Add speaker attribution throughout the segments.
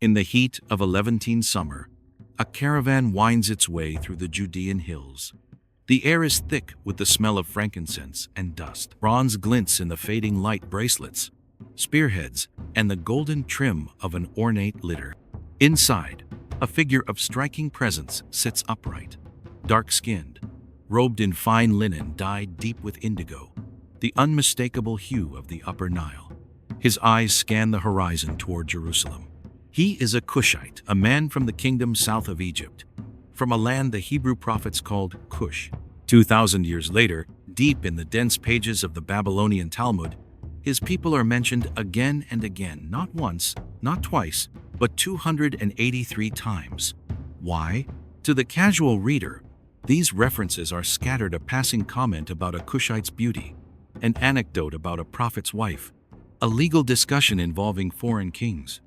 Speaker 1: In the heat of a Levantine summer, a caravan winds its way through the Judean hills. The air is thick with the smell of frankincense and dust. Bronze glints in the fading light bracelets, spearheads, and the golden trim of an ornate litter. Inside, a figure of striking presence sits upright, dark-skinned, robed in fine linen dyed deep with indigo, the unmistakable hue of the Upper Nile. His eyes scan the horizon toward Jerusalem. He is a Kushite, a man from the kingdom south of Egypt, from a land the Hebrew prophets called Kush. 2,000 years later, deep in the dense pages of the Babylonian Talmud, his people are mentioned again and again, not once, not twice, but 283 times. Why? To the casual reader, these references are scattered: a passing comment about a Kushite's beauty, an anecdote about a prophet's wife, a legal discussion involving foreign kings.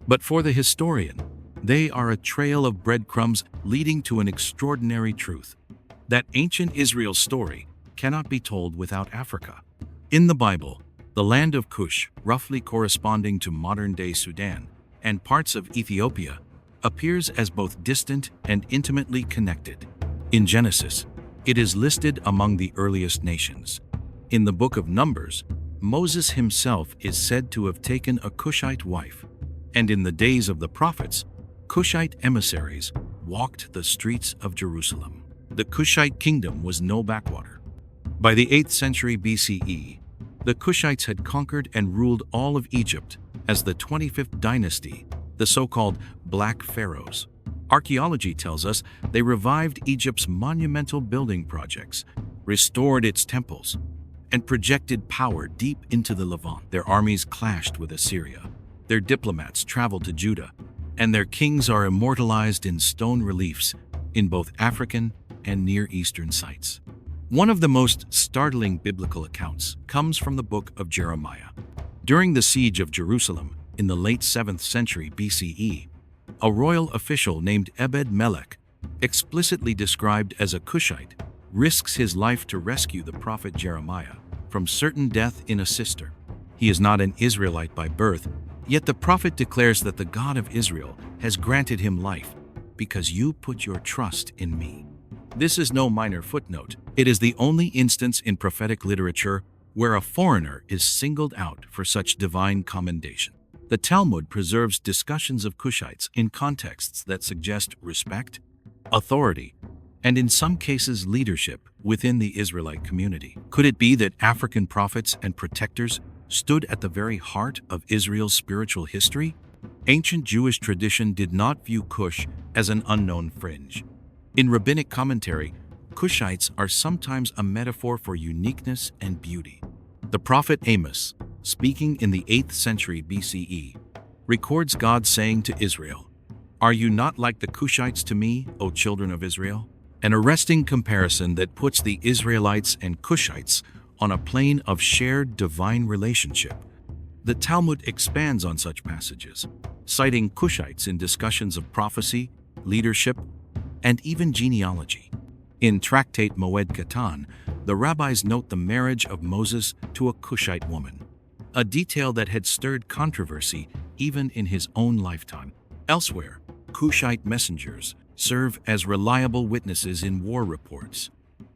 Speaker 1: But for the historian, they are a trail of breadcrumbs leading to an extraordinary truth: that ancient Israel's story cannot be told without Africa. In the Bible, the land of Kush, roughly corresponding to modern-day Sudan, and parts of Ethiopia, appears as both distant and intimately connected. In Genesis, it is listed among the earliest nations. In the book of Numbers, Moses himself is said to have taken a Kushite wife, and in the days of the prophets, Kushite emissaries walked the streets of Jerusalem. The Kushite kingdom was no backwater. By the 8th century BCE, the Kushites had conquered and ruled all of Egypt as the 25th dynasty, the so-called Black Pharaohs. Archaeology tells us they revived Egypt's monumental building projects, restored its temples, and projected power deep into the Levant. Their armies clashed with Assyria, their diplomats traveled to Judah, and their kings are immortalized in stone reliefs in both African and Near Eastern sites. One of the most startling biblical accounts comes from the book of Jeremiah. During the siege of Jerusalem in the late 7th century BCE, a royal official named Ebed-Melech, explicitly described as a Kushite, risks his life to rescue the prophet Jeremiah from certain death in a cistern. He is not an Israelite by birth, yet the prophet declares that the God of Israel has granted him life because you put your trust in me. This is no minor footnote. It is the only instance in prophetic literature where a foreigner is singled out for such divine commendation. The Talmud preserves discussions of Kushites in contexts that suggest respect, authority, and in some cases leadership within the Israelite community. Could it be that African prophets and protectors stood at the very heart of Israel's spiritual history? Ancient Jewish tradition did not view Kush as an unknown fringe. In rabbinic commentary, Kushites are sometimes a metaphor for uniqueness and beauty. The prophet Amos, speaking in the 8th century BCE, records God saying to Israel, "Are you not like the Kushites to me, O children of Israel?" An arresting comparison that puts the Israelites and Kushites on a plane of shared divine relationship. The Talmud expands on such passages, citing Kushites in discussions of prophecy, leadership, and even genealogy. In Tractate Moed Katan, the rabbis note the marriage of Moses to a Kushite woman, a detail that had stirred controversy even in his own lifetime. Elsewhere, Kushite messengers serve as reliable witnesses in war reports,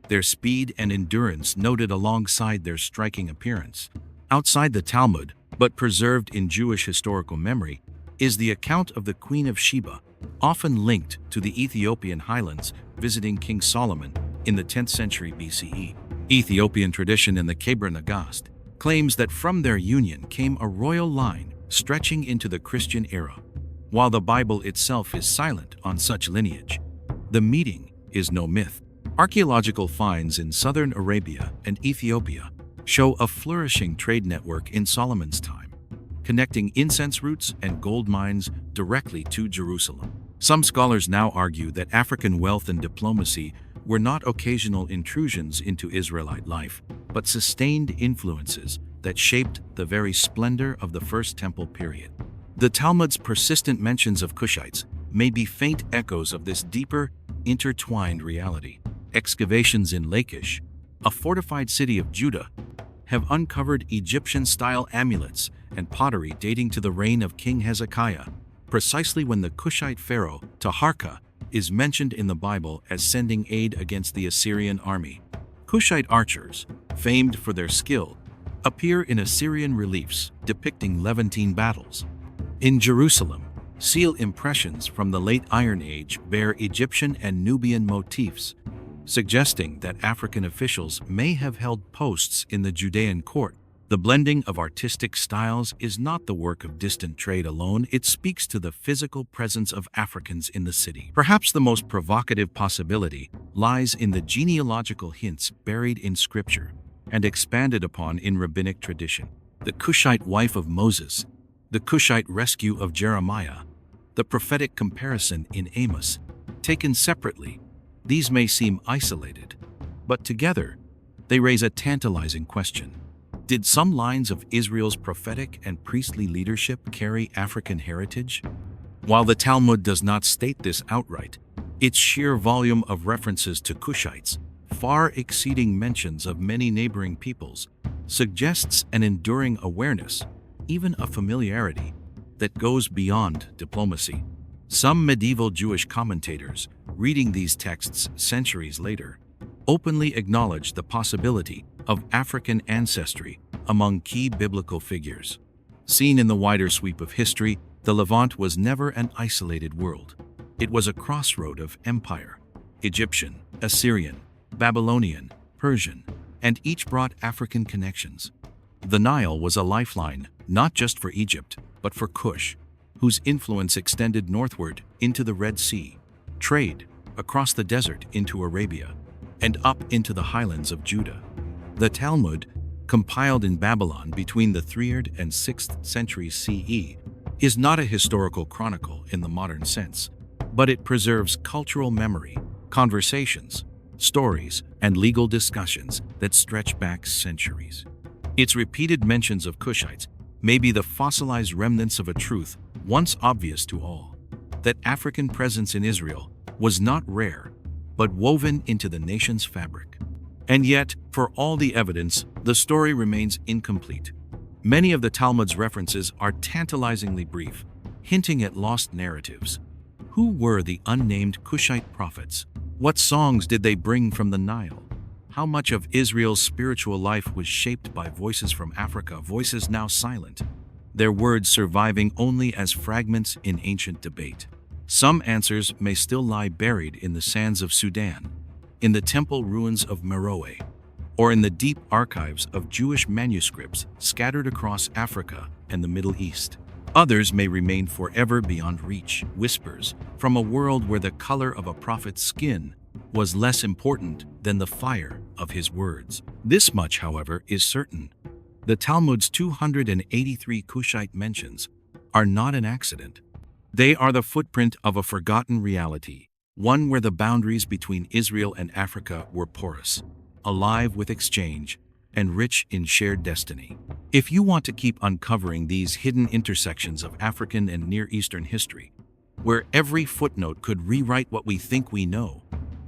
Speaker 1: their speed and endurance noted alongside their striking appearance. Outside the Talmud, but preserved in Jewish historical memory, is the account of the Queen of Sheba, often linked to the Ethiopian highlands visiting King Solomon in the 10th century BCE. Ethiopian tradition in the Keber Nagast claims that from their union came a royal line stretching into the Christian era. While the Bible itself is silent on such lineage, the meeting is no myth. Archaeological finds in southern Arabia and Ethiopia show a flourishing trade network in Solomon's time, connecting incense routes and gold mines directly to Jerusalem. Some scholars now argue that African wealth and diplomacy were not occasional intrusions into Israelite life, but sustained influences that shaped the very splendor of the First Temple period. The Talmud's persistent mentions of Kushites may be faint echoes of this deeper, intertwined reality. Excavations in Lachish, a fortified city of Judah, have uncovered Egyptian-style amulets and pottery dating to the reign of King Hezekiah, precisely when the Kushite pharaoh Taharka is mentioned in the Bible as sending aid against the Assyrian army. Kushite archers, famed for their skill, appear in Assyrian reliefs depicting Levantine battles. In Jerusalem, seal impressions from the late Iron Age bear Egyptian and Nubian motifs, suggesting that African officials may have held posts in the Judean court. The blending of artistic styles is not the work of distant trade alone, it speaks to the physical presence of Africans in the city. Perhaps the most provocative possibility lies in the genealogical hints buried in scripture and expanded upon in rabbinic tradition. The Kushite wife of Moses, the Kushite rescue of Jeremiah, the prophetic comparison in Amos. Taken separately, these may seem isolated, but together, they raise a tantalizing question. Did some lines of Israel's prophetic and priestly leadership carry African heritage? While the Talmud does not state this outright, its sheer volume of references to Cushites, far exceeding mentions of many neighboring peoples, suggests an enduring awareness, even a familiarity, that goes beyond diplomacy. Some medieval Jewish commentators, reading these texts centuries later, openly acknowledge the possibility of African ancestry among key biblical figures. Seen in the wider sweep of history, the Levant was never an isolated world. It was a crossroad of empire: Egyptian, Assyrian, Babylonian, Persian, and each brought African connections. The Nile was a lifeline, not just for Egypt, but for Kush, whose influence extended northward into the Red Sea, trade across the desert into Arabia, and up into the highlands of Judah. The Talmud, compiled in Babylon between the 3rd and 6th centuries CE, is not a historical chronicle in the modern sense, but it preserves cultural memory, conversations, stories, and legal discussions that stretch back centuries. Its repeated mentions of Cushites may be the fossilized remnants of a truth once obvious to all, that African presence in Israel was not rare, but woven into the nation's fabric. And yet, for all the evidence, the story remains incomplete. Many of the Talmud's references are tantalizingly brief, hinting at lost narratives. Who were the unnamed Kushite prophets? What songs did they bring from the Nile? How much of Israel's spiritual life was shaped by voices from Africa, voices now silent, their words surviving only as fragments in ancient debate? Some answers may still lie buried in the sands of Sudan, in the temple ruins of Meroe, or in the deep archives of Jewish manuscripts scattered across Africa and the Middle East. Others may remain forever beyond reach, whispers from a world where the color of a prophet's skin was less important than the fire of his words. This much, however, is certain. The Talmud's 283 Kushite mentions are not an accident. They are the footprint of a forgotten reality, one where the boundaries between Israel and Africa were porous, alive with exchange, and rich in shared destiny. If you want to keep uncovering these hidden intersections of African and Near Eastern history, where every footnote could rewrite what we think we know,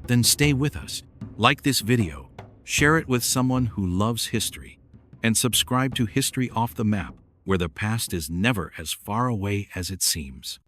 Speaker 1: then stay with us. Like this video, share it with someone who loves history, and subscribe to History Off the Map, where the past is never as far away as it seems.